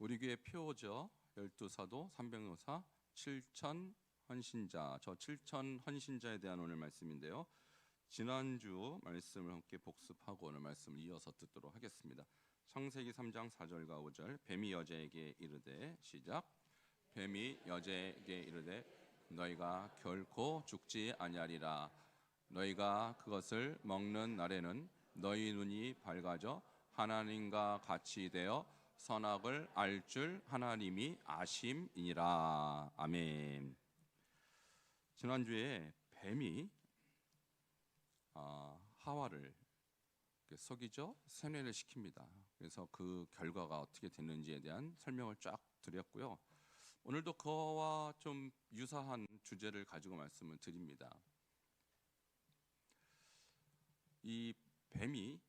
우리 교회 표어죠. 12사도 300노사 7천 헌신자. 저 7천 헌신자에 대한 오늘 말씀인데요. 지난주 말씀을 함께 복습하고 오늘 말씀을 이어서 듣도록 하겠습니다. 창세기 3장 4절과 5절. 뱀이 여자에게 이르되, 시작. 뱀이 여자에게 이르되 너희가 결코 죽지 아니하리라. 너희가 그것을 먹는 날에는 너희 눈이 밝아져 하나님과 같이 되어 선악을 알 줄 하나님이 아심이니라. 아멘. 지난주에 뱀이 하와를 속이죠. 세뇌를 시킵니다. 그래서 그 결과가 어떻게 됐는지에 대한 설명을 쫙 드렸고요. 오늘도 그와 좀 유사한 주제를 가지고 말씀을 드립니다. 이 뱀이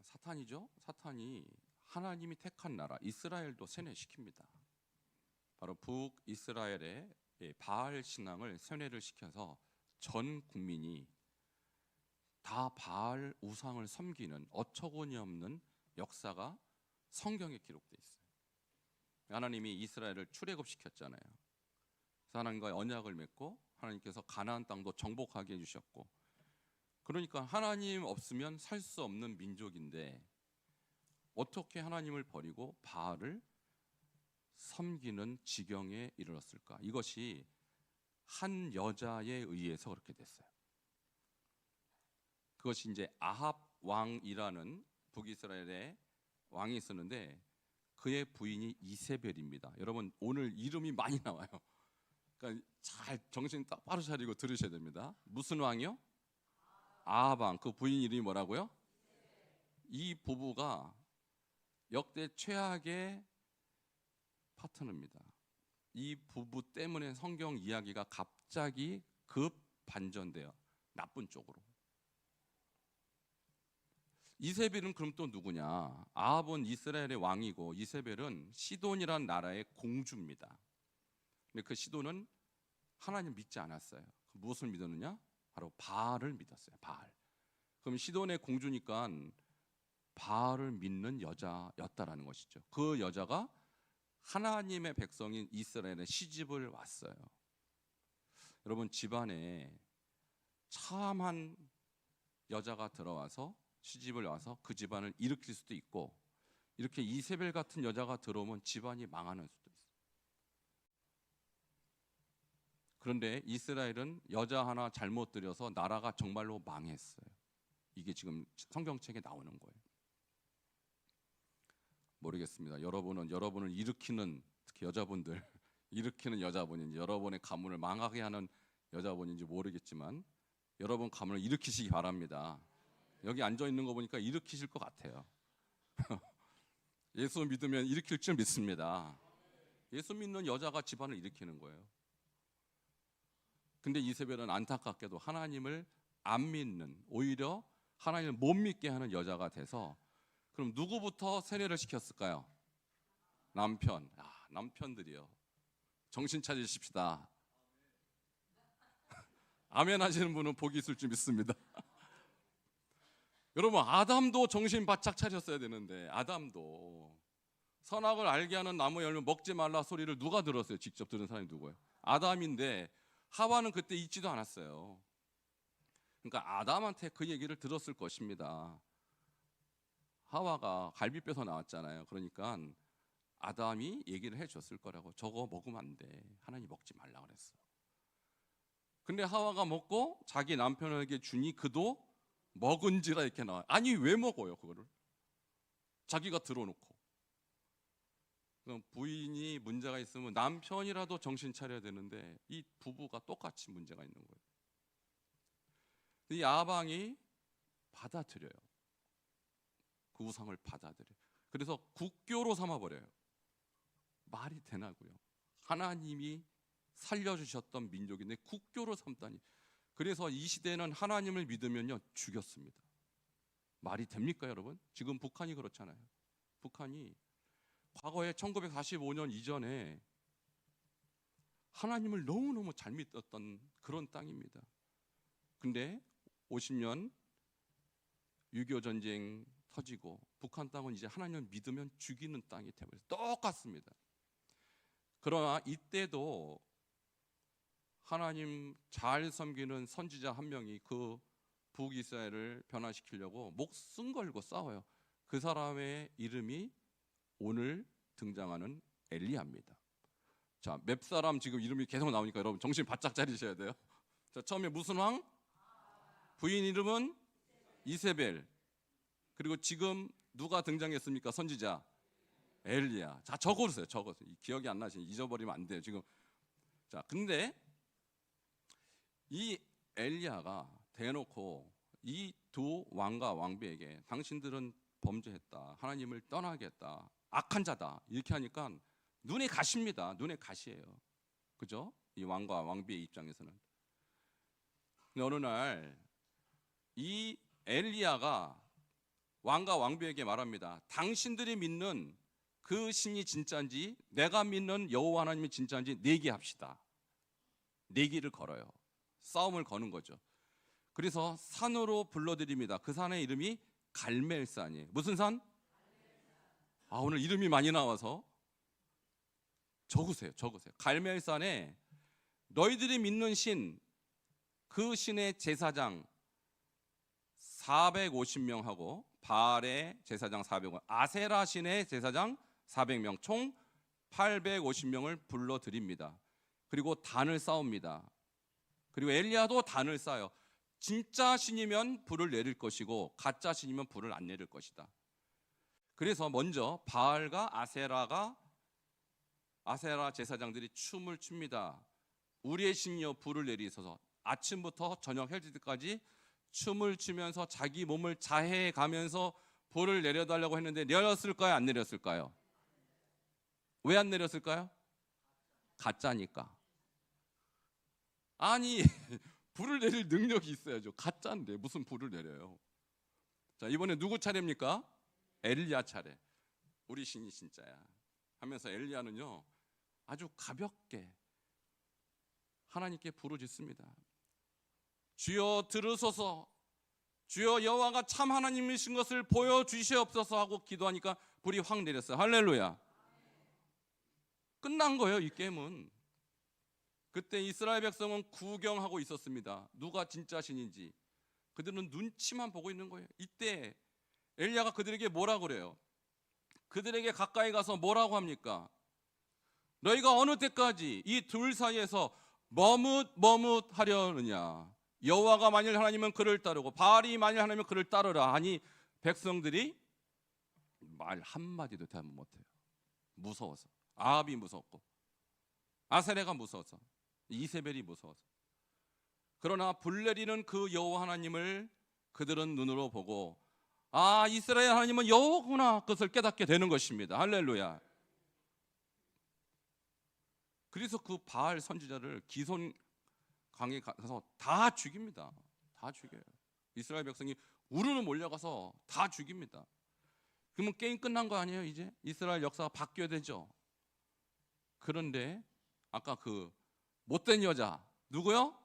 사탄이죠. 사탄이 하나님이 택한 나라 이스라엘도 세뇌시킵니다. 바로 북이스라엘의 바알 신앙을 세뇌를 시켜서 전 국민이 다 바알 우상을 섬기는 어처구니 없는 역사가 성경에 기록되어 있어요. 하나님이 이스라엘을 출애굽시켰잖아요. 그래서 하나님과의 언약을 맺고 하나님께서 가나안 땅도 정복하게 해주셨고, 그러니까 하나님 없으면 살 수 없는 민족인데 어떻게 하나님을 버리고 바알을 섬기는 지경에 이르렀을까? 이것이 한 여자에 의해서 그렇게 됐어요. 그것이 이제 아합 왕이라는 북이스라엘의 왕이 있었는데 그의 부인이 이세벨입니다. 여러분 오늘 이름이 많이 나와요. 그러니까 잘 정신 똑바로 차리고 들으셔야 됩니다. 무슨 왕이요? 아합 왕. 그 부인 이름이 뭐라고요? 이 부부가 역대 최악의 파트너입니다. 이 부부 때문에 성경 이야기가 갑자기 급 반전돼요. 나쁜 쪽으로. 이세벨은 그럼 또 누구냐? 아합은 이스라엘의 왕이고 이세벨은 시돈이라는 나라의 공주입니다. 근데 그 시돈은 하나님 믿지 않았어요. 무엇을 믿었느냐? 바로 바알을 믿었어요. 바알. 그럼 시돈의 공주니까 바알을 믿는 여자였다라는 것이죠. 그 여자가 하나님의 백성인 이스라엘에 시집을 왔어요. 여러분 집안에 참한 여자가 들어와서 시집을 와서 그 집안을 일으킬 수도 있고, 이렇게 이세벨 같은 여자가 들어오면 집안이 망하는 수도 있어요. 그런데 이스라엘은 여자 하나 잘못 들여서 나라가 정말로 망했어요. 이게 지금 성경책에 나오는 거예요. 모르겠습니다. 여러분을 일으키는, 특히 여자분들 일으키는 여자분인지 여러분의 가문을 망하게 하는 여자분인지 모르겠지만 여러분 가문을 일으키시기 바랍니다. 여기 앉아 있는 거 보니까 일으키실 것 같아요. 예수 믿으면 일으킬 줄 믿습니다. 예수 믿는 여자가 집안을 일으키는 거예요. 근데 이세벨은 안타깝게도 하나님을 안 믿는, 오히려 하나님을 못 믿게 하는 여자가 돼서, 그럼 누구부터 세뇌를 시켰을까요? 남편. 남편들이요. 정신 차리십시다. 아멘 하시는 분은 복이 있을 줄 믿습니다. 여러분 아담도 정신 바짝 차렸어야 되는데, 아담도 선악을 알게 하는 나무 열매 먹지 말라 소리를 누가 들었어요? 직접 들은 사람이 누구예요? 아담인데 하와는 그때 있지도 않았어요. 그러니까 아담한테 그 얘기를 들었을 것입니다. 하와가 갈비뼈에서 나왔잖아요. 그러니까 아담이 얘기를 해줬을 거라고. 저거 먹으면 안 돼. 하나님 먹지 말라 그랬어. 근데 하와가 먹고 자기 남편에게 주니 그도 먹은지라 이렇게 나와요. 아니 왜 먹어요 그거를? 자기가 들어놓고. 그럼 부인이 문제가 있으면 남편이라도 정신 차려야 되는데 이 부부가 똑같이 문제가 있는 거예요. 이 아방이 받아들여요. 그 우상을 받아들여요. 그래서 국교로 삼아버려요. 말이 되나고요? 하나님이 살려주셨던 민족인데 국교로 삼다니. 그래서 이 시대는 하나님을 믿으면요 죽였습니다. 말이 됩니까 여러분? 지금 북한이 그렇잖아요. 북한이 과거에 1945년 이전에 하나님을 너무너무 잘 믿었던 그런 땅입니다. 근데 50년 6.25 전쟁 터지고 북한 땅은 이제 하나님을 믿으면 죽이는 땅이 되어버렸어요. 똑같습니다. 그러나 이때도 하나님 잘 섬기는 선지자 한 명이 그 북이스라엘을 변화시키려고 목숨 걸고 싸워요. 그 사람의 이름이 오늘 등장하는 엘리야입니다. 자, 맵 사람 지금 이름이 계속 나오니까 여러분 정신 바짝 차리셔야 돼요. 자, 처음에 무슨 왕? 부인 이름은 이세벨. 그리고 지금 누가 등장했습니까? 선지자 엘리야. 자, 적어주세요. 적어주세요. 기억이 안 나시면 잊어버리면 안 돼요. 지금. 자, 근데 이 엘리야가 대놓고 이 두 왕과 왕비에게 당신들은 범죄했다, 하나님을 떠나겠다, 악한 자다, 이렇게 하니까 눈에 가십니다. 눈에 가시예요. 그죠? 이 왕과 왕비의 입장에서는. 근데 어느 날 이 엘리야가 왕과 왕비에게 말합니다. 당신들이 믿는 그 신이 진짜인지 내가 믿는 여호와 하나님이 진짜인지 내기합시다. 내기를 걸어요. 싸움을 거는 거죠. 그래서 산으로 불러드립니다. 그 산의 이름이 갈멜산이에요. 무슨 산? 아, 오늘 이름이 많이 나와서 적으세요. 적으세요. 갈멜산에 너희들이 믿는 신, 그 신의 제사장 450명하고 바알의 제사장 400명, 아세라 신의 제사장 400명, 총 850명을 불러드립니다. 그리고 단을 쌓습니다. 그리고 엘리야도 단을 쌓아요. 진짜 신이면 불을 내릴 것이고 가짜 신이면 불을 안 내릴 것이다. 그래서 먼저 바알과 아세라 제사장들이 춤을 춥니다. 우리의 신이여 불을 내리소서. 아침부터 저녁 해질 때까지 춤을 추면서 자기 몸을 자해해 가면서 불을 내려달라고 했는데 내렸을까요? 안 내렸을까요? 왜 안 내렸을까요? 가짜니까. 아니 불을 내릴 능력이 있어야죠. 가짜인데 무슨 불을 내려요. 자, 이번에 누구 차례입니까? 엘리야 차례. 우리 신이 진짜야 하면서 엘리야는요 아주 가볍게 하나님께 부르짖습니다. 주여 들으소서, 주여 여호와가 참 하나님이신 것을 보여주시옵소서 하고 기도하니까 불이 확 내렸어요. 할렐루야. 끝난 거예요. 이 게임은. 그때 이스라엘 백성은 구경하고 있었습니다. 누가 진짜 신인지. 그들은 눈치만 보고 있는 거예요. 이때 엘리야가 그들에게 뭐라 그래요? 그들에게 가까이 가서 뭐라고 합니까? 너희가 어느 때까지 이 둘 사이에서 머뭇하려느냐? 여호와가 만일 하나님은 그를 따르고 바알이 만일 하나님은 그를 따르라 하니 백성들이 말 한마디도 대답 못해요. 무서워서. 아합이 무섭고 아세레가 무서워서, 이세벨이 무서워서. 그러나 불 내리는 그 여호와 하나님을 그들은 눈으로 보고 아, 이스라엘 하나님은 여호와구나, 그것을 깨닫게 되는 것입니다. 할렐루야. 그래서 그 바알 선지자를 기손 강에 가서 다 죽입니다. 다 죽여요. 이스라엘 백성이 우르르 몰려가서 다 죽입니다. 그러면 게임 끝난 거 아니에요? 이제 이스라엘 역사가 바뀌어야 되죠. 그런데 아까 그 못된 여자 누구요?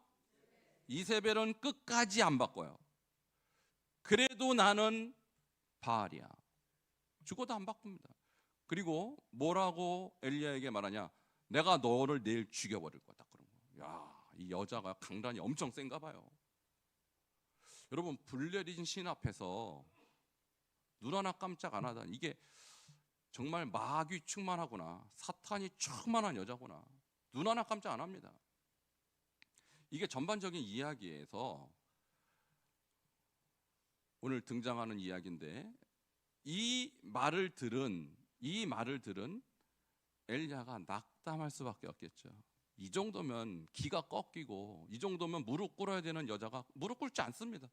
이세벨은 끝까지 안 바꿔요. 그래도 나는 바알이야. 죽어도 안 바꿉니다. 그리고 뭐라고 엘리야에게 말하냐? 내가 너를 내일 죽여버릴 거다. 그런 거. 야, 이 여자가 강단이 엄청 센가 봐요. 여러분, 불 내린 신 앞에서 눈 하나 깜짝 안 하다니, 이게 정말 마귀 충만하구나, 사탄이 충만한 여자구나. 눈 하나 깜짝 안 합니다. 이게 전반적인 이야기에서 오늘 등장하는 이야기인데, 이 말을 들은 엘리야가 낙담할 수밖에 없겠죠. 이 정도면 기가 꺾이고 이 정도면 무릎 꿇어야 되는 여자가 무릎 꿇지 않습니다.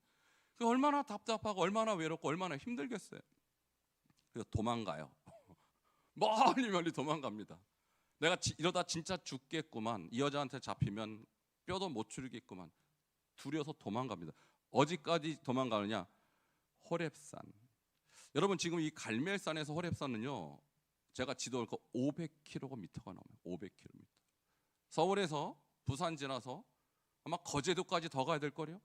그 얼마나 답답하고 얼마나 외롭고 얼마나 힘들겠어요. 그래서 도망가요. 멀리 도망갑니다. 내가 이러다 진짜 죽겠구만, 이 여자한테 잡히면 뼈도 못 추리겠구만, 두려워서 도망갑니다. 어디까지 도망가느냐? 호렙산. 여러분, 지금 이 갈멜산에서 호렙산은요, 제가 지도를 500km가 넘어요. 500km. 서울에서 부산 지나서 아마 거제도까지 더 가야 될 거래요.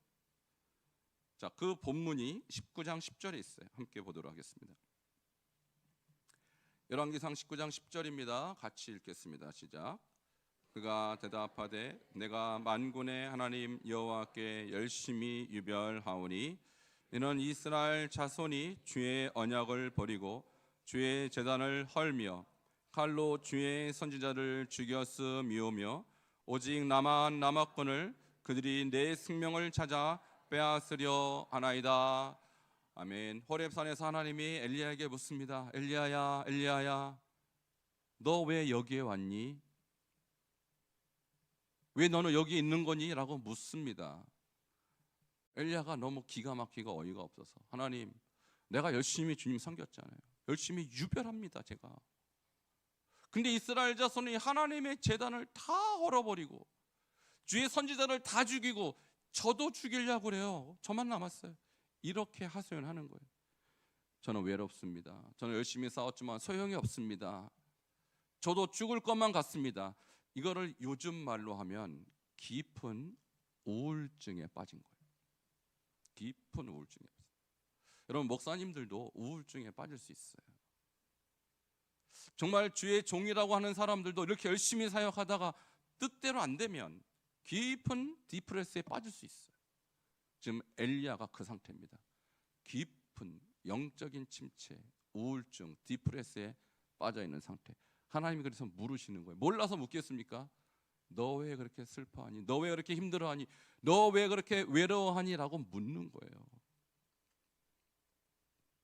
자, 그 본문이 19장 10절에 있어요. 함께 보도록 하겠습니다. 열왕기상 19장 10절입니다. 같이 읽겠습니다. 시작. 그가 대답하되 내가 만군의 하나님 여호와께 열심히 유별하오니 이는 이스라엘 자손이 주의 언약을 버리고 주의 제단을 헐며 칼로 주의 선지자를 죽였음이오며 오직 나만 남았거늘 그들이 내 생명을 찾아 빼앗으려 하나이다. 아멘. 호렙산에서 하나님이 엘리야에게 묻습니다. 엘리야야, 엘리야야, 너 왜 여기에 왔니? 왜 너는 여기 있는 거니? 라고 묻습니다. 엘리야가 너무 기가 막히고 어이가 없어서, 하나님, 내가 열심히 주님 섬겼잖아요. 열심히 유별합니다, 제가. 근데 이스라엘 자손이 하나님의 제단을 다 헐어버리고 주의 선지자를 다 죽이고 저도 죽이려고 그래요. 저만 남았어요. 이렇게 하소연하는 거예요. 저는 외롭습니다. 저는 열심히 싸웠지만 소용이 없습니다. 저도 죽을 것만 같습니다. 이거를 요즘 말로 하면 깊은 우울증에 빠진 거예요. 깊은 우울증에. 여러분, 목사님들도 우울증에 빠질 수 있어요. 정말 주의 종이라고 하는 사람들도 이렇게 열심히 사역하다가 뜻대로 안 되면 깊은 디프레스에 빠질 수 있어요. 지금 엘리야가 그 상태입니다. 깊은 영적인 침체, 우울증, 디프레스에 빠져 있는 상태. 하나님이 그래서 물으시는 거예요. 몰라서 묻겠습니까? 너 왜 그렇게 슬퍼하니? 너 왜 그렇게 힘들어하니? 너 왜 그렇게 외로워하니? 라고 묻는 거예요.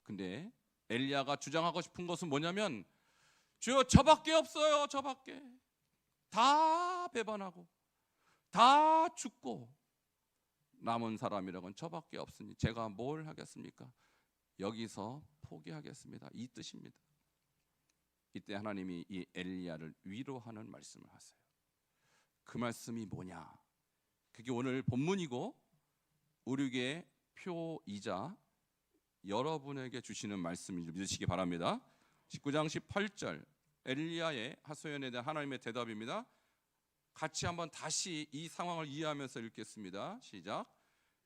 근데 엘리야가 주장하고 싶은 것은 뭐냐면, 주여, 저밖에 없어요. 저밖에. 다 배반하고 다 죽고 남은 사람이라고는 저밖에 없으니 제가 뭘 하겠습니까? 여기서 포기하겠습니다. 이 뜻입니다. 이때 하나님이 이 엘리야를 위로하는 말씀을 하세요. 그 말씀이 뭐냐? 그게 오늘 본문이고 우리에게 표이자 여러분에게 주시는 말씀인 줄 믿으시기 바랍니다. 19장 18절 엘리야의 하소연에 대한 하나님의 대답입니다. 같이 한번 다시 이 상황을 이해하면서 읽겠습니다. 시작.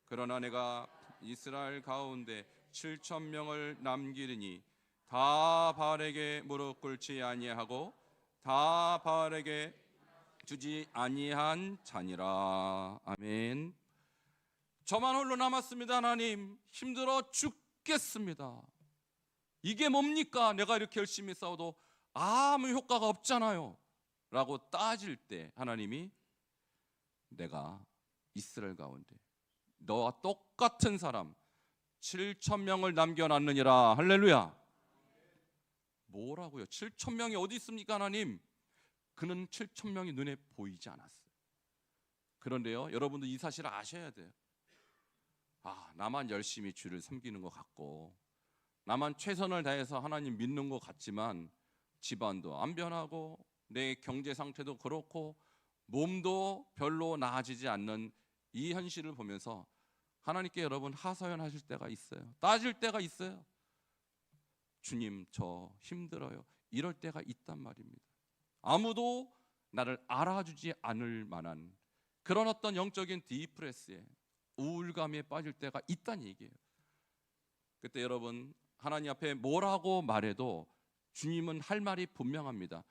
그러나 내가 이스라엘 가운데 7,000명을 남기리니 다 바알에게 무릎 꿇지 아니하고 다 바알에게 주지 아니한 자니라. 아멘. 저만 홀로 남았습니다. 하나님, 힘들어 죽겠습니다. 이게 뭡니까? 내가 이렇게 열심히 싸워도 아무 효과가 없잖아요 라고 따질 때 하나님이 내가 이스라엘 가운데 너와 똑같은 사람 7,000명을 남겨놨느니라. 할렐루야. 뭐라고요? 7,000명이 어디 있습니까? 하나님, 그는 7,000명이 눈에 보이지 않았어요. 그런데요, 여러분도 이 사실을 아셔야 돼요. 나만 열심히 주를 섬기는 것 같고 나만 최선을 다해서 하나님 믿는 것 같지만 집안도 안 변하고 내 경제 상태도 그렇고 몸도 별로 나아지지 않는 이 현실을 보면서 하나님께 여러분 하소연하실 때가 있어요. 따질 때가 있어요. 주님, 저 힘들어요. 이럴 때가 있단 말입니다. 아무도 나를 알아주지 않을 만한 그런 어떤 영적인 디프레스에 우울감에 빠질 때가 있다는 얘기예요. 그때 여러분 하나님 앞에 뭐라고 말해도 주님은 할 말이 분명합니다.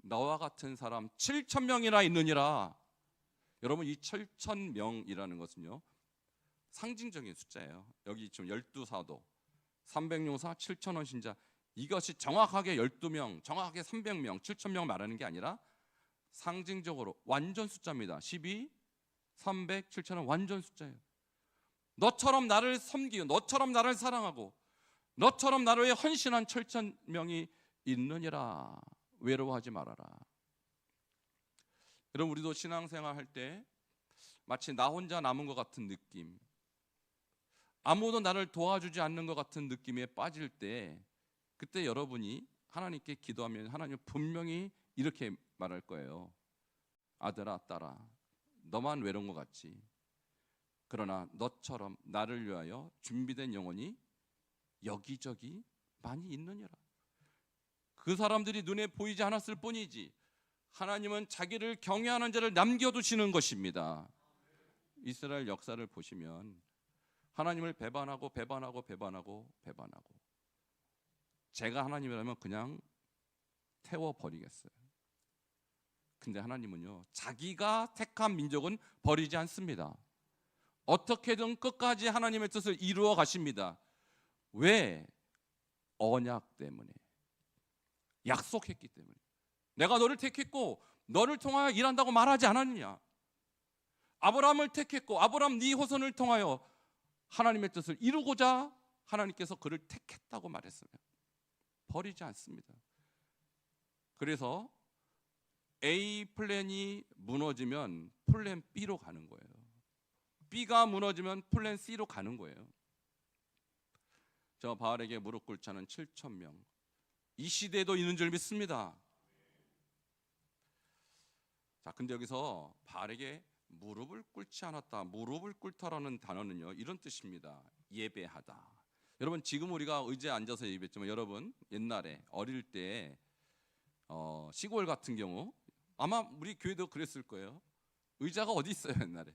너와 같은 사람 7,000명이나 있느니라. 여러분, 이 7,000명이라는 것은요 상징적인 숫자예요. 여기 지금 12사도 300용사 7,000원 신자, 이것이 정확하게 12명, 정확하게 300명, 7,000명 말하는 게 아니라 상징적으로 완전 숫자입니다. 12, 300, 7,000원 완전 숫자예요. 너처럼 나를 섬기고 너처럼 나를 사랑하고 너처럼 나를 위해 헌신한 7,000명이 있느니라. 외로워하지 말아라. 여러분, 우리도 신앙생활 할 때 마치 나 혼자 남은 것 같은 느낌, 아무도 나를 도와주지 않는 것 같은 느낌에 빠질 때, 그때 여러분이 하나님께 기도하면 하나님 분명히 이렇게 말할 거예요. 아들아, 딸아, 너만 외로운 것 같지? 그러나 너처럼 나를 위하여 준비된 영혼이 여기저기 많이 있느니라. 그 사람들이 눈에 보이지 않았을 뿐이지 하나님은 자기를 경외하는 자를 남겨두시는 것입니다. 이스라엘 역사를 보시면 하나님을 배반하고 제가 하나님이라면 그냥 태워버리겠어요. 근데 하나님은요, 자기가 택한 민족은 버리지 않습니다. 어떻게든 끝까지 하나님의 뜻을 이루어 가십니다. 왜? 언약 때문에, 약속했기 때문에. 내가 너를 택했고 너를 통하여 일한다고 말하지 않았느냐? 아브라함을 택했고 아브라함 네 후손을 통하여 하나님의 뜻을 이루고자 하나님께서 그를 택했다고 말했어요. 버리지 않습니다. 그래서 A 플랜이 무너지면 플랜 B로 가는 거예요. B가 무너지면 플랜 C로 가는 거예요. 저 바알에게 무릎 꿇지 않은 7,000명, 이 시대에도 있는 줄 믿습니다. 자, 근데 여기서 바알에게 무릎을 꿇지 않았다, 무릎을 꿇다라는 단어는요, 이런 뜻입니다. 예배하다. 여러분, 지금 우리가 의자에 앉아서 예배했지만 여러분 옛날에 어릴 때 시골 같은 경우 아마 우리 교회도 그랬을 거예요. 의자가 어디 있어요 옛날에.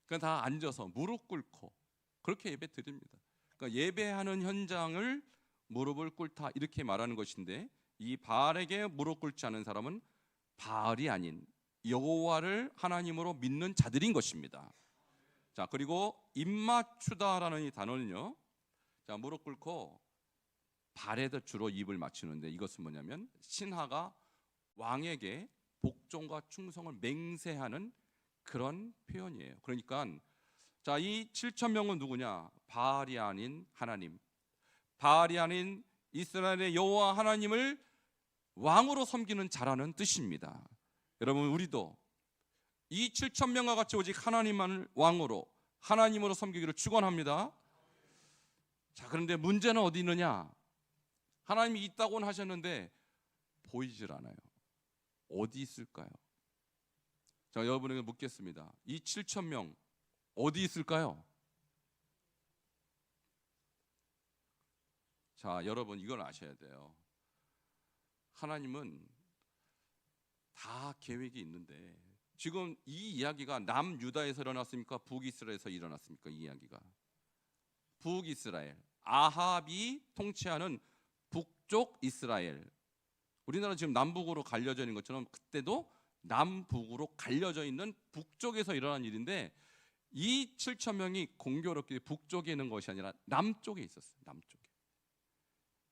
그냥 다 앉아서 무릎 꿇고 그렇게 예배 드립니다. 그러니까 예배하는 현장을 무릎을 꿇다 이렇게 말하는 것인데, 이 바알에게 무릎 꿇지 않은 사람은 바알이 아닌 여호와를 하나님으로 믿는 자들인 것입니다. 자, 그리고 입맞추다라는 이 단어는요, 자, 무릎 꿇고 발에다 주로 입을 맞추는데, 이것은 뭐냐면 신하가 왕에게 복종과 충성을 맹세하는 그런 표현이에요. 그러니까 자, 이 7,000명은 누구냐? 바알이 아닌 하나님, 바알이 아닌 이스라엘의 여호와 하나님을 왕으로 섬기는 자라는 뜻입니다. 여러분, 우리도 이 7,000명과 같이 오직 하나님만을 왕으로, 하나님으로 섬기기를 축원합니다. 자, 그런데 문제는 어디 있느냐? 하나님이 있다고는 하셨는데 보이질 않아요. 어디 있을까요? 자, 여러분에게 묻겠습니다. 이 7,000명 어디 있을까요? 자, 여러분 이걸 아셔야 돼요. 하나님은 다 계획이 있는데, 지금 이 이야기가 남유다에서 일어났습니까? 북이스라엘에서 일어났습니까? 이 이야기가 북이스라엘, 아합이 통치하는 북쪽 이스라엘. 우리나라 지금 남북으로 갈려져 있는 것처럼 그때도 남북으로 갈려져 있는 북쪽에서 일어난 일인데, 이 7,000명이 공교롭게 북쪽에 있는 것이 아니라 남쪽에 있었어요. 남쪽에.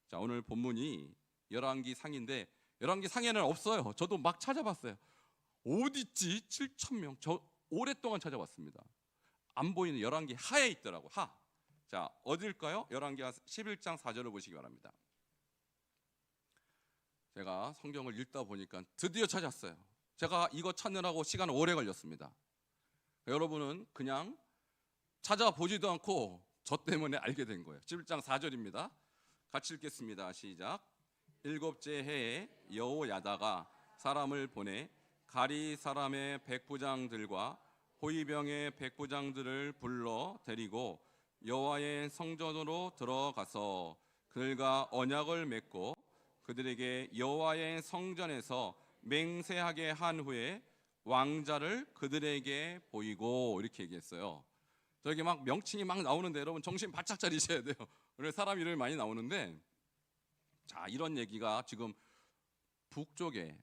자, 오늘 본문이 열왕기 상인데 열왕기 상에는 없어요. 저도 막 찾아봤어요. 어디 있지? 7,000명. 저 오랫동안 찾아봤습니다. 안 보이는 열왕기 하에 있더라고. 하. 자, 어딜까요? 열왕기 11장 4절을 보시기 바랍니다. 제가 성경을 읽다 보니까 드디어 찾았어요. 제가 이거 찾느라고 시간 오래 걸렸습니다. 여러분은 그냥 찾아보지도 않고 저 때문에 알게 된 거예요. 11장 4절입니다. 같이 읽겠습니다. 시작. 일곱째 해에 여호야다가 사람을 보내 가리 사람의 백부장들과 호위병의 백부장들을 불러 데리고 여호와의 성전으로 들어가서 그들과 언약을 맺고 그들에게 여호와의 성전에서 맹세하게 한 후에 왕자를 그들에게 보이고, 이렇게 얘기했어요. 저기 막 명칭이 막 나오는데 여러분 정신 바짝 차리셔야 돼요. 오늘 사람 이름이 많이 나오는데, 자, 이런 얘기가 지금 북쪽에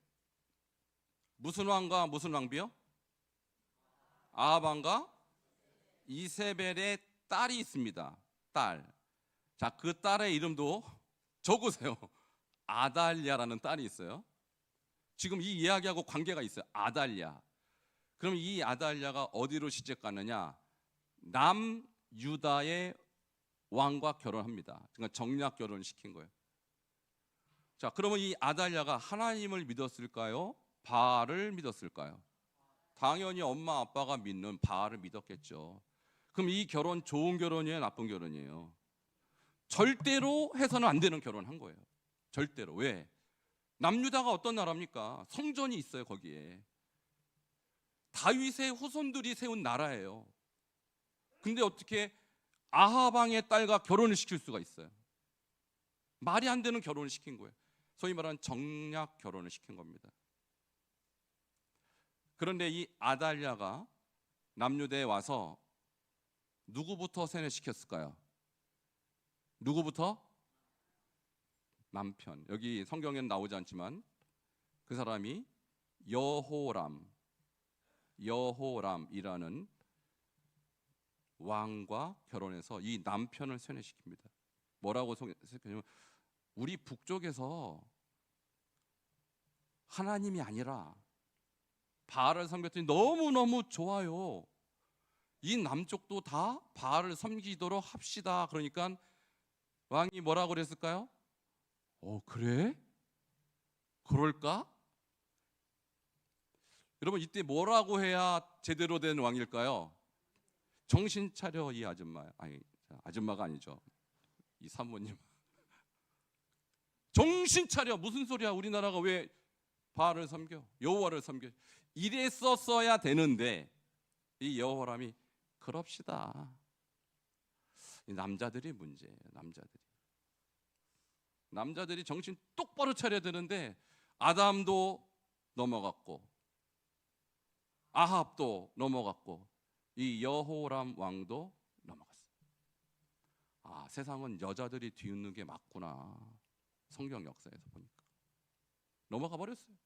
무슨 왕과 무슨 왕비요? 아합 왕과 이세벨의 딸이 있습니다. 딸. 자, 그 딸의 이름도 적으세요. 아달랴라는 딸이 있어요. 지금 이 이야기하고 관계가 있어요. 아달랴. 그럼 이 아달랴가 어디로 시집 갔느냐? 남유다의 왕과 결혼합니다. 그러니까 정략 결혼을 시킨 거예요. 자, 그러면 이 아달랴가 하나님을 믿었을까요? 바알을 믿었을까요? 당연히 엄마 아빠가 믿는 바알을 믿었겠죠. 그럼 이 결혼 좋은 결혼이에요, 나쁜 결혼이에요? 절대로 해서는 안 되는 결혼한 거예요. 절대로. 왜? 남유다가 어떤 나라입니까? 성전이 있어요. 거기에 다윗의 후손들이 세운 나라예요. 근데 어떻게 아합 왕의 딸과 결혼을 시킬 수가 있어요? 말이 안 되는 결혼을 시킨 거예요. 소위 말하는 정략 결혼을 시킨 겁니다. 그런데 이 아달랴가 남유다에 와서 누구부터 세뇌시켰을까요? 누구부터? 남편. 여기 성경에는 나오지 않지만 그 사람이 여호람이라는 왕과 결혼해서 이 남편을 세뇌시킵니다. 뭐라고 세뇌시켰냐면 우리 북쪽에서 하나님이 아니라 바알을 섬겼더니 너무너무 좋아요. 이 남쪽도 다 바알을 섬기도록 합시다. 그러니까 왕이 뭐라고 그랬을까요? 그래? 그럴까? 여러분 이때 뭐라고 해야 제대로 된 왕일까요? 정신 차려 이 아줌마. 아니 아줌마가 아니죠. 이 사모님. 정신 차려. 무슨 소리야? 우리나라가 왜 바알을 섬겨? 여호와를 섬겨. 이랬었어야 되는데 이 여호람이 그럽시다. 이 남자들이 문제예요. 남자들이 정신 똑바로 차려야 되는데 아담도 넘어갔고 아합도 넘어갔고 이 여호람 왕도 넘어갔어요. 세상은 여자들이 뒤웃는 게 맞구나. 성경 역사에서 보니까 넘어가 버렸어요.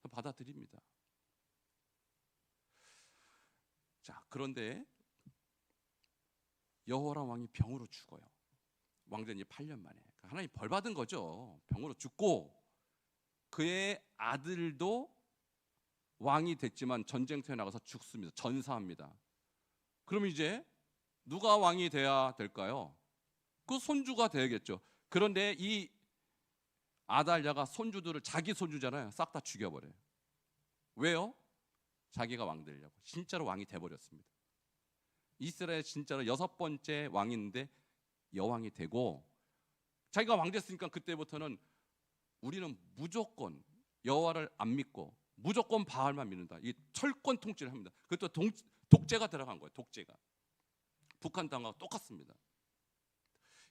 받아들입니다. 자, 그런데 여호람 왕이 병으로 죽어요. 왕된 지 8년 만에. 하나님 벌 받은 거죠. 병으로 죽고 그의 아들도 왕이 됐지만 전쟁터에 나가서 죽습니다. 전사합니다. 그럼 이제 누가 왕이 돼야 될까요? 그 손주가 돼야겠죠. 그런데 이 아달랴가 손주들을, 자기 손주잖아요, 싹 다 죽여버려요. 왜요? 자기가 왕 되려고. 진짜로 왕이 돼버렸습니다. 이스라엘 진짜로 6번째 왕인데 여왕이 되고, 자기가 왕 됐으니까 그때부터는 우리는 무조건 여호와를 안 믿고 무조건 바알만 믿는다. 이 철권 통치를 합니다. 그것도 독재가 들어간 거예요. 독재가. 북한 땅하고 똑같습니다.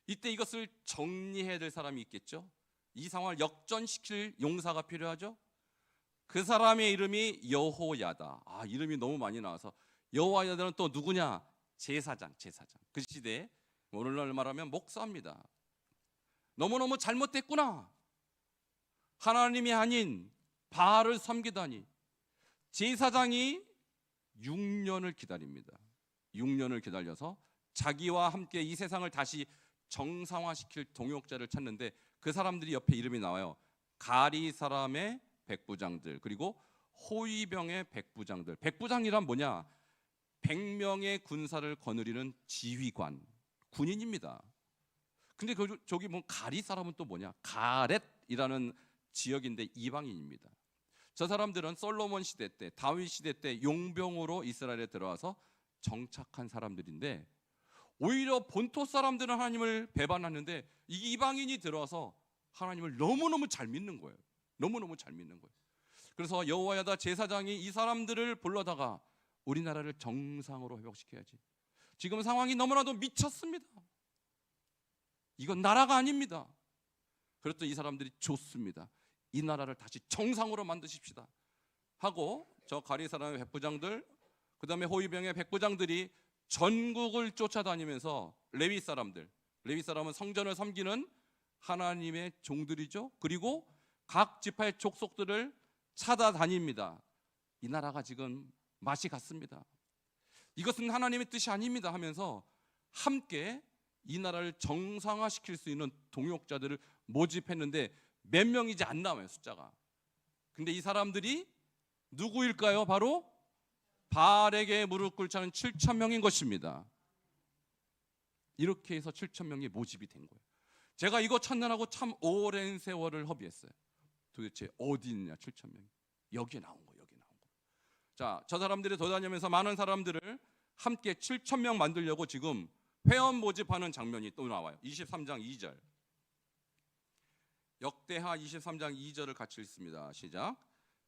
이때 이것을 정리해야 될 사람이 있겠죠. 이 상황을 역전시킬 용사가 필요하죠. 그 사람의 이름이 여호야다. 이름이 너무 많이 나와서 여호야다는 또 누구냐? 제사장. 그 시대에 오늘날 말하면 목사입니다. 너무너무 잘못됐구나. 하나님이 아닌 바알을 섬기다니. 제사장이 6년을 기다립니다. 6년을 기다려서 자기와 함께 이 세상을 다시 정상화시킬 동역자를 찾는데 그 사람들이 옆에 이름이 나와요. 가리 사람의 백부장들, 그리고 호위병의 백부장들. 백부장이란 뭐냐? 100명의 군사를 거느리는 지휘관, 군인입니다. 근데 저기 가리 사람은 또 뭐냐? 가렛이라는 지역인데 이방인입니다. 저 사람들은 솔로몬 시대 때, 다윗 시대 때 용병으로 이스라엘에 들어와서 정착한 사람들인데, 오히려 본토 사람들은 하나님을 배반하는데 이 이방인이 들어와서 하나님을 너무너무 잘 믿는 거예요. 너무너무 잘 믿는 거예요. 그래서 여호야다 제사장이 이 사람들을 불러다가 우리나라를 정상으로 회복시켜야지. 지금 상황이 너무나도 미쳤습니다. 이건 나라가 아닙니다. 그랬더니 이 사람들이 좋습니다. 이 나라를 다시 정상으로 만드십시다 하고, 저 가리 사람의 백부장들, 그 다음에 호위병의 백부장들이 전국을 쫓아다니면서 레위 사람은 성전을 섬기는 하나님의 종들이죠. 그리고 각 지파의 족속들을 찾아다닙니다. 이 나라가 지금 맛이 갔습니다. 이것은 하나님의 뜻이 아닙니다 하면서 함께 이 나라를 정상화시킬 수 있는 동역자들을 모집했는데 몇 명이지 안 나와요, 숫자가. 근데 이 사람들이 누구일까요? 바로 바알에게 무릎 꿇지 않은 7,000명인 것입니다. 이렇게 해서 7,000명이 모집이 된 거예요. 제가 이거 찾느라고 참 오랜 세월을 허비했어요. 도대체 어디 있냐 7,000명이. 여기에 나온 거예요. 자, 저 사람들이 돌아다니면서 많은 사람들을 함께 7,000명 만들려고 지금 회원 모집하는 장면이 또 나와요. 23장 2절. 역대하 23장 2절을 같이 읽습니다. 시작.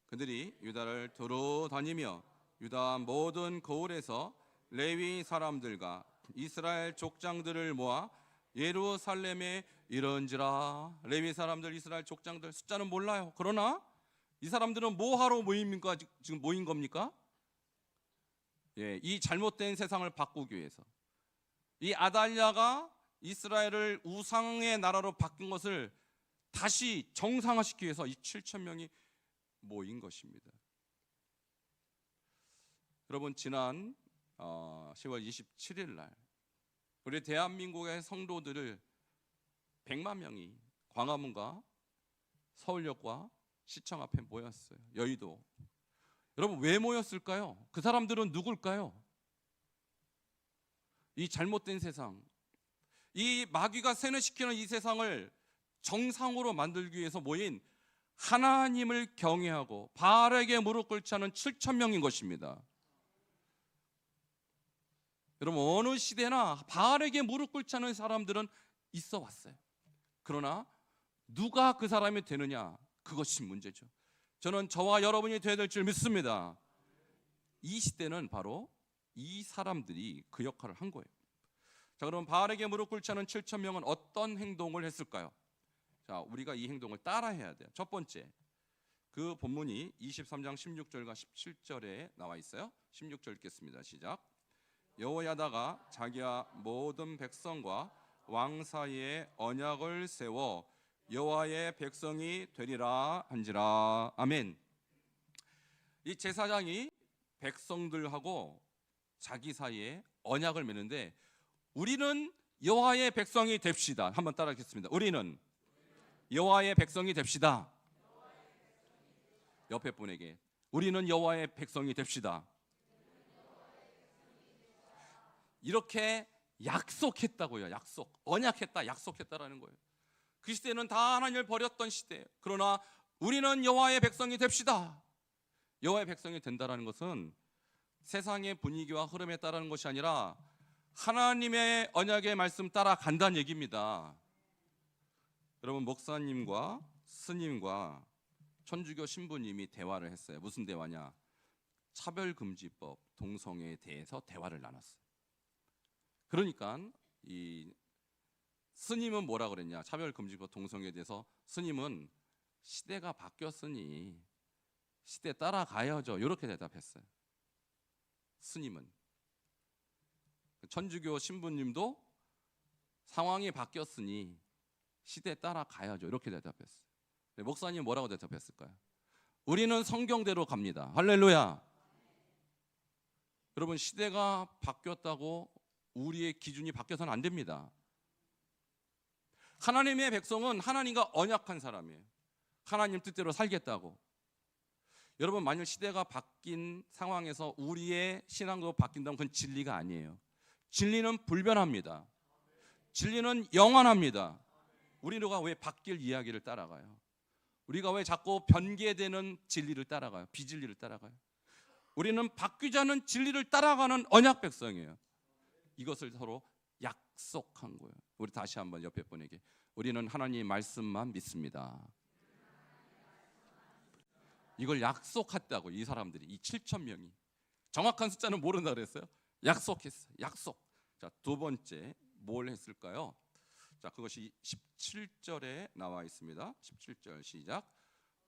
그들이 유다를 두루 다니며 유다 모든 거울에서 레위 사람들과 이스라엘 족장들을 모아 예루살렘에 이른지라. 레위 사람들, 이스라엘 족장들, 숫자는 몰라요. 그러나 이 사람들은 뭐 하러 모입니까? 지금 모인 겁니까? 이 잘못된 세상을 바꾸기 위해서 이 아달랴가 이스라엘을 우상의 나라로 바뀐 것을 다시 정상화시키기 위해서 이 7천 명이 모인 것입니다. 여러분, 지난 10월 27일 날 우리 대한민국의 성도들을 100만 명이 광화문과 서울역과 시청 앞에 모였어요. 여의도. 여러분, 왜 모였을까요? 그 사람들은 누굴까요? 이 잘못된 세상, 이 마귀가 세뇌시키는 이 세상을 정상으로 만들기 위해서 모인 하나님을 경외하고 바알에게 무릎 꿇지 않은 7천 명인 것입니다. 여러분, 어느 시대나 바알에게 무릎 꿇지 않은 사람들은 있어 왔어요. 그러나 누가 그 사람이 되느냐, 그것이 문제죠. 저는 저와 여러분이 되어야 될 줄 믿습니다. 이 시대는 바로 이 사람들이 그 역할을 한 거예요. 자, 그럼 바알에게 무릎 꿇지 않은 7천 명은 어떤 행동을 했을까요? 자, 우리가 이 행동을 따라해야 돼요. 첫 번째, 그 본문이 23장 16절과 17절에 나와 있어요. 16절 읽겠습니다. 시작. 여호야다가 자기와 모든 백성과 왕 사이에 언약을 세워 여호와의 백성이 되리라 한지라. 아멘. 이 제사장이 백성들하고 자기 사이에 언약을 맺는데, 우리는 여호와의 백성이 됩시다. 한번 따라하겠습니다. 우리는 여호와의 백성이 됩시다. 옆에 분에게 우리는 여호와의 백성이 됩시다. 이렇게 약속했다고요. 약속. 언약했다, 약속했다라는 거예요. 그 시대는 다 하나님을 버렸던 시대예요. 그러나 우리는 여호와의 백성이 됩시다. 여호와의 백성이 된다라는 것은 세상의 분위기와 흐름에 따르는 것이 아니라 하나님의 언약의 말씀 따라 간다는 얘기입니다. 여러분, 목사님과 스님과 천주교 신부님이 대화를 했어요. 무슨 대화냐? 차별금지법, 동성애에 대해서 대화를 나눴어요. 그러니까 이 스님은 뭐라 그랬냐? 차별금지법, 동성애에 대해서 스님은 시대가 바뀌었으니 시대 따라가야죠, 이렇게 대답했어요. 스님은. 천주교 신부님도 상황이 바뀌었으니 시대 따라가야죠, 이렇게 대답했어요. 목사님 뭐라고 대답했을까요? 우리는 성경대로 갑니다. 할렐루야. 여러분, 시대가 바뀌었다고 우리의 기준이 바뀌어서는 안 됩니다. 하나님의 백성은 하나님과 언약한 사람이에요. 하나님 뜻대로 살겠다고. 여러분, 만일 시대가 바뀐 상황에서 우리의 신앙도 바뀐다면 그건 진리가 아니에요. 진리는 불변합니다. 진리는 영원합니다. 우리가 왜 바뀔 이야기를 따라가요? 우리가 왜 자꾸 변개되는 진리를 따라가요? 비진리를 따라가요? 우리는 바뀌지 않은 진리를 따라가는 언약 백성이에요. 이것을 서로 약속한 거예요. 우리 다시 한번 옆에 분에게 우리는 하나님의 말씀만 믿습니다. 이걸 약속했다고. 이 사람들이, 이 7천 명이. 정확한 숫자는 모른다 그랬어요. 약속했어요. 약속. 자, 두 번째 뭘 했을까요? 자, 그것이 17절에 나와 있습니다. 17절 시작.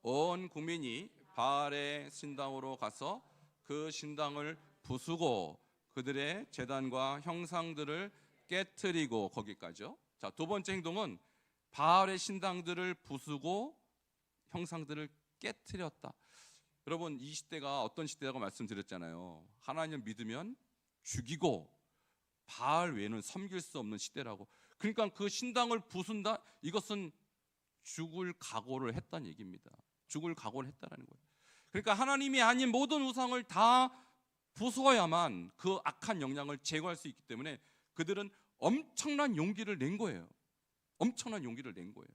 온 국민이 바알의 신당으로 가서 그 신당을 부수고 그들의 제단과 형상들을 깨트리고, 거기까지요. 자, 두 번째 행동은 바알의 신당들을 부수고 형상들을 깨트렸다. 여러분, 이 시대가 어떤 시대라고 말씀드렸잖아요. 하나님 믿으면 죽이고 바알 외에는 섬길 수 없는 시대라고. 그러니까 그 신당을 부순다, 이것은 죽을 각오를 했다는 얘기입니다. 죽을 각오를 했다는 거예요. 그러니까 하나님이 아닌 모든 우상을 다 부숴야만 그 악한 영향을 제거할 수 있기 때문에 그들은 엄청난 용기를 낸 거예요. 엄청난 용기를 낸 거예요.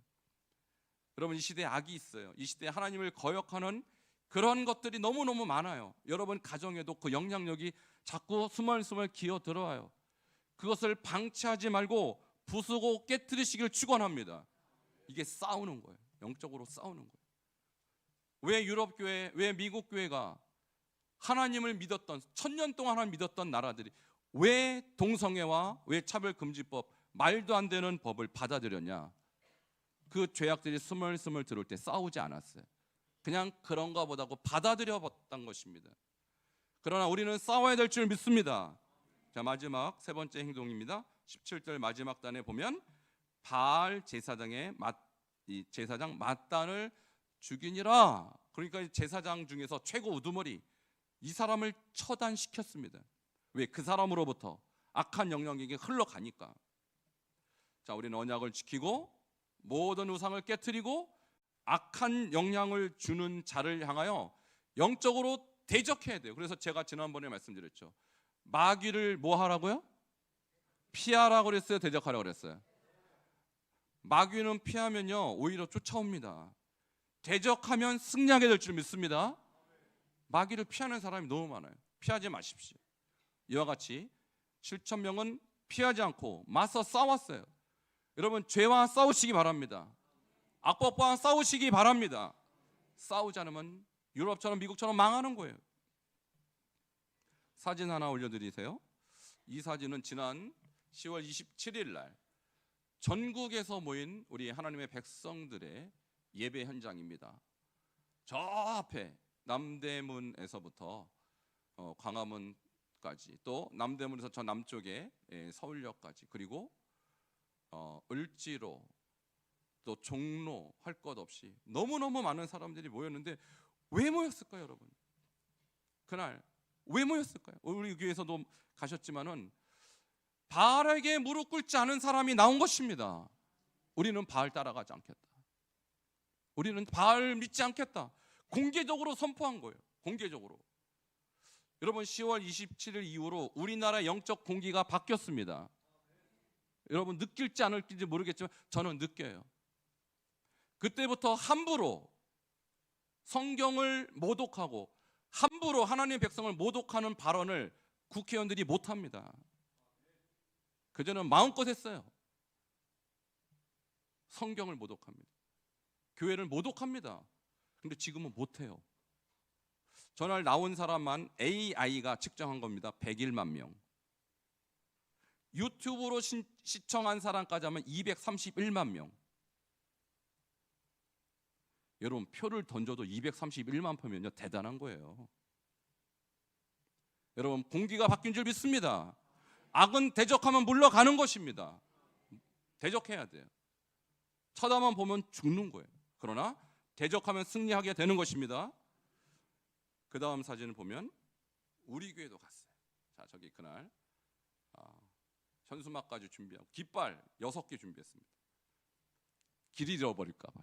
여러분, 이 시대에 악이 있어요. 이 시대에 하나님을 거역하는 그런 것들이 너무너무 많아요. 여러분 가정에도 그 영향력이 자꾸 스멀스멀 기어 들어와요. 그것을 방치하지 말고 부수고 깨트리시길 축원합니다. 이게 싸우는 거예요. 영적으로 싸우는 거예요. 왜 유럽 교회, 왜 미국 교회가 하나님을 믿었던, 1000년 동안 하나님 믿었던 나라들이 왜 동성애와 왜 차별금지법, 말도 안 되는 법을 받아들였냐? 그 죄악들이 스멀스멀 들어올 때 싸우지 않았어요. 그냥 그런가 보다고 받아들여 봤던 것입니다. 그러나 우리는 싸워야 될 줄 믿습니다. 자, 마지막 세 번째 행동입니다. 17절 마지막 단에 보면 바알 제사장 맏단을 죽이니라. 그러니까 제사장 중에서 최고 우두머리 이 사람을 처단시켰습니다. 왜? 그 사람으로부터 악한 영향력이 흘러가니까. 자, 우리는 언약을 지키고 모든 우상을 깨트리고 악한 영향을 주는 자를 향하여 영적으로 대적해야 돼요. 그래서 제가 지난번에 말씀드렸죠. 마귀를 뭐 하라고요? 피하라고 그랬어요? 대적하라고 그랬어요? 마귀는 피하면요 오히려 쫓아옵니다. 대적하면 승리하게 될 줄 믿습니다. 마귀를 피하는 사람이 너무 많아요. 피하지 마십시오. 이와 같이 7천 명은 피하지 않고 맞서 싸웠어요. 여러분, 죄와 싸우시기 바랍니다. 악법과 싸우시기 바랍니다. 싸우지 않으면 유럽처럼 미국처럼 망하는 거예요. 사진 하나 올려드리세요. 이 사진은 지난 10월 27일 날 전국에서 모인 우리 하나님의 백성들의 예배 현장입니다. 저 앞에 남대문에서부터 광화문까지, 또 남대문에서 저 남쪽에 서울역까지, 그리고 을지로, 또 종로, 할 것 없이 너무너무 많은 사람들이 모였는데 왜 모였을까요, 여러분? 그날 왜 모였을까요? 우리 교회에서도 가셨지만은 바알에게 무릎 꿇지 않은 사람이 나온 것입니다. 우리는 바알 따라가지 않겠다. 우리는 바알 믿지 않겠다. 공개적으로 선포한 거예요. 공개적으로. 여러분, 10월 27일 이후로 우리나라 영적 공기가 바뀌었습니다. 여러분 느낄지 않을지 모르겠지만 저는 느껴요. 그때부터 함부로 성경을 모독하고 함부로 하나님의 백성을 모독하는 발언을 국회의원들이 못합니다. 그전에는 마음껏 했어요. 성경을 모독합니다. 교회를 모독합니다. 그런데 지금은 못해요. 전날 나온 사람만 AI가 측정한 겁니다. 101만 명. 유튜브로 시청한 사람까지 하면 231만 명. 여러분, 표를 던져도 231만 표면요 대단한 거예요. 여러분, 공기가 바뀐 줄 믿습니다. 악은 대적하면 물러가는 것입니다. 대적해야 돼요. 쳐다만 보면 죽는 거예요. 그러나 대적하면 승리하게 되는 것입니다. 그 다음 사진을 보면 우리 교회도 갔어요. 자, 저기 그날 현수막까지 준비하고 깃발 6개 준비했습니다. 길 잃어버릴까 봐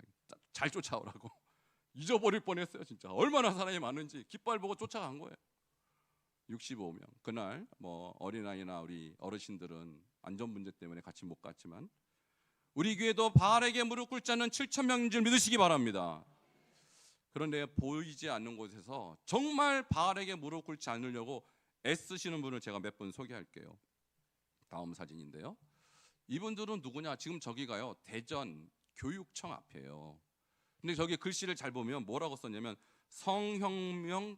잘 쫓아오라고. 잊어버릴 뻔했어요. 진짜 얼마나 사람이 많은지 깃발 보고 쫓아간 거예요. 65명. 그날 뭐 어린아이나 우리 어르신들은 안전 문제 때문에 같이 못 갔지만 우리 교회도 바알에게 무릎 꿇지 않는 7천 명인 줄 믿으시기 바랍니다. 그런데 보이지 않는 곳에서 정말 바알에게 무릎 꿇지 않으려고 애쓰시는 분을 제가 몇 분 소개할게요. 다음 사진인데요. 이분들은 누구냐? 지금 저기가요 대전 교육청 앞이에요. 근데 저기 글씨를 잘 보면 뭐라고 썼냐면 성혁명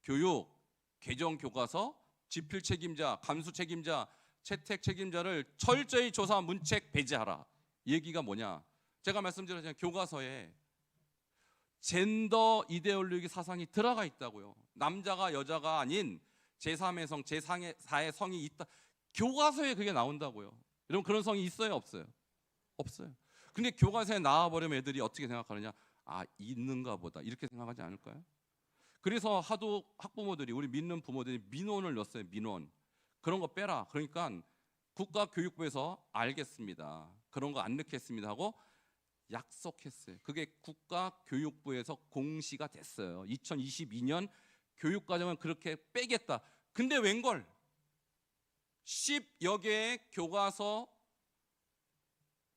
교육 개정 교과서 집필 책임자, 감수 책임자, 채택 책임자를 철저히 조사 문책 배제하라. 이 얘기가 뭐냐? 제가 말씀드렸잖아요. 교과서에 젠더 이데올로기 사상이 들어가 있다고요. 남자가 여자가 아닌 제3의 성, 제4의 성이 있다. 교과서에 그게 나온다고요. 여러분, 그런 성이 있어요, 없어요? 없어요. 근데 교과서에 나와버리면 애들이 어떻게 생각하느냐? 아, 있는가 보다 이렇게 생각하지 않을까요? 그래서 하도 학부모들이, 우리 믿는 부모들이 민원을 넣었어요. 민원. 그런 거 빼라. 그러니까 국가교육부에서 알겠습니다. 그런 거 안 넣겠습니다 하고 약속했어요. 그게 국가교육부에서 공시가 됐어요. 2022년 교육과정은 그렇게 빼겠다. 근데 웬걸 10여 개의 교과서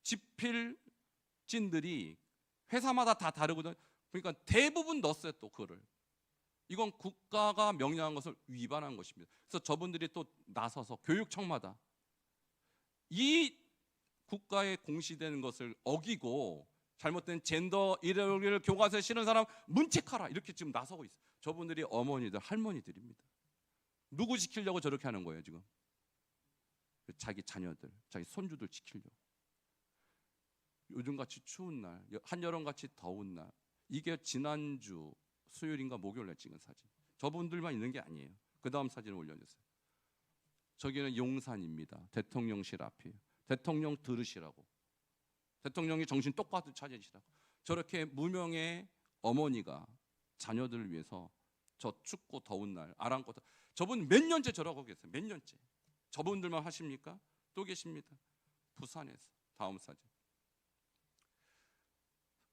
집필진들이 회사마다 다 다르거든요. 그러니까 대부분 넣었어요. 또 그거를. 이건 국가가 명령한 것을 위반한 것입니다. 그래서 저분들이 또 나서서 교육청마다 이 국가에 공시되는 것을 어기고 잘못된 젠더 이데올로기를 교과서에 실은 사람 문책하라 이렇게 지금 나서고 있어요. 저분들이 어머니들, 할머니들입니다. 누구 지키려고 저렇게 하는 거예요 지금? 자기 자녀들, 자기 손주들 지키려고. 요즘같이 추운 날, 한여름같이 더운 날, 이게 지난주 수요일인가 목요일에 찍은 사진. 저분들만 있는 게 아니에요. 그 다음 사진을 올려주세요. 저기는 용산입니다. 대통령실 앞이에요. 대통령 들으시라고. 대통령이 정신 똑바로 차리시라고. 저렇게 무명의 어머니가 자녀들을 위해서 저 춥고 더운 날 아랑곳, 저분 몇 년째 저러고 계세요. 몇 년째. 저분들만 하십니까? 또 계십니다. 부산에서. 다음 사진.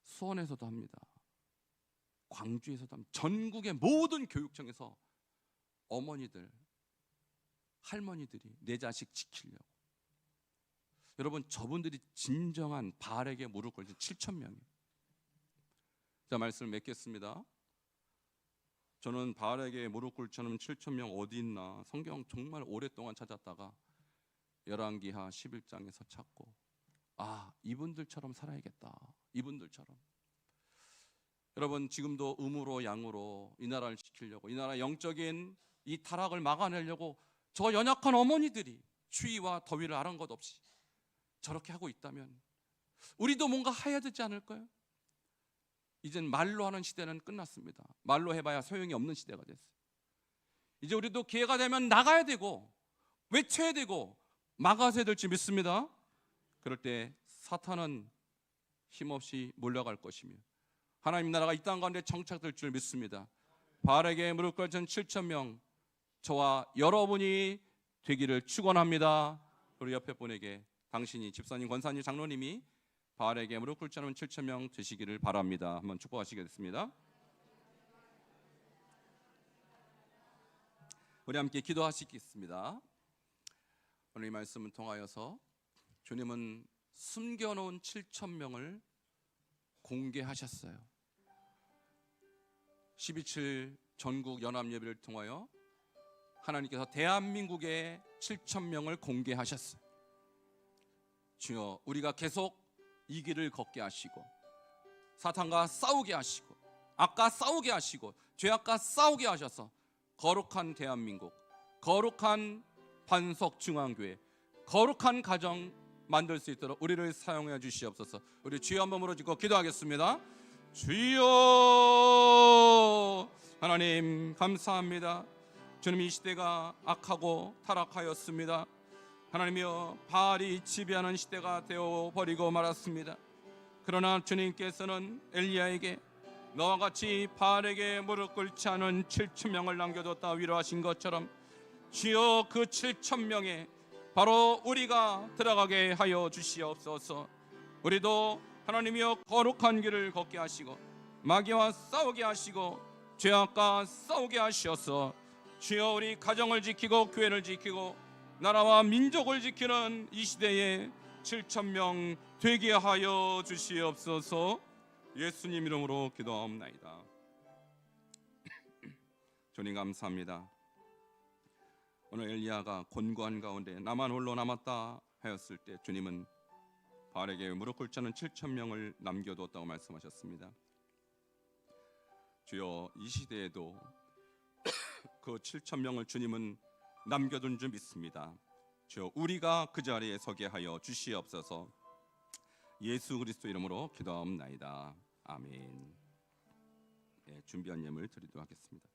수원에서도 합니다. 광주에서도 합니다. 전국의 모든 교육청에서 어머니들, 할머니들이 내 자식 지키려고. 여러분, 저분들이 진정한 바알에게 무릎 꿇은 7,000명이에요. 자, 말씀을 맺겠습니다. 저는 바알에게 무릎 꿇지 않으면 7,000명 어디 있나 성경 정말 오랫동안 찾았다가 열왕기하 11장에서 찾고, 아, 이분들처럼 살아야겠다. 이분들처럼. 여러분, 지금도 음으로 양으로 이 나라를 지키려고, 이 나라 영적인 이 타락을 막아내려고 저 연약한 어머니들이 추위와 더위를 아는 것 없이 저렇게 하고 있다면 우리도 뭔가 해야 되지 않을까요? 이젠 말로 하는 시대는 끝났습니다. 말로 해봐야 소용이 없는 시대가 됐어요. 이제 우리도 기회가 되면 나가야 되고 외쳐야 되고 막아서야 될지 믿습니다. 그럴 때 사탄은 힘없이 몰려갈 것이며 하나님 나라가 이 땅 가운데 정착될 줄 믿습니다. 바알에게 무릎 꿇은 7,000명, 저와 여러분이 되기를 축원합니다. 우리 옆에 분에게 당신이, 집사님, 권사님, 장로님이 바알에게 무릎 꿇지 않으면 7,000명 되시기를 바랍니다. 한번 축복하시겠습니다. 우리 함께 기도하시겠습니다. 오늘 이 말씀을 통하여서 주님은 숨겨놓은 7,000명을 공개하셨어요. 12.7 전국 연합 예배를 통하여 하나님께서 대한민국의 7,000명을 공개하셨어요. 주여, 우리가 계속 이 길을 걷게 하시고 사탄과 싸우게 하시고 악과 싸우게 하시고 죄악과 싸우게 하셔서 거룩한 대한민국, 거룩한 반석중앙교회, 거룩한 가정 만들 수 있도록 우리를 사용해 주시옵소서. 우리 주여 한번 부르짖고 기도하겠습니다. 주여, 하나님 감사합니다. 주님, 이 시대가 악하고 타락하였습니다. 하나님이여, 바알이 지배하는 시대가 되어버리고 말았습니다. 그러나 주님께서는 엘리야에게 너와 같이 바알에게 무릎 꿇지 않은 7,000명을 남겨뒀다 위로하신 것처럼 주여, 그 7,000명에 바로 우리가 들어가게 하여 주시옵소서. 우리도 하나님이여 거룩한 길을 걷게 하시고 마귀와 싸우게 하시고 죄악과 싸우게 하셔서 주여, 우리 가정을 지키고 교회를 지키고 나라와 민족을 지키는 이 시대에 7,000명 되게 하여 주시옵소서. 예수님 이름으로 기도하옵나이다. 주님 감사합니다. 오늘 엘리야가 곤고한 가운데 나만 홀로 남았다 하였을 때 주님은 바알에게 무릎 꿇지 않은 7,000명을 남겨두었다고 말씀하셨습니다. 주여, 이 시대에도 그 7,000명을 주님은 남겨둔 줄 믿습니다. 주여, 우리가 그 자리에 서게 하여 주시옵소서. 예수 그리스도 이름으로 기도하옵나이다. 아멘. 네, 준비한 예물 드리도록 하겠습니다.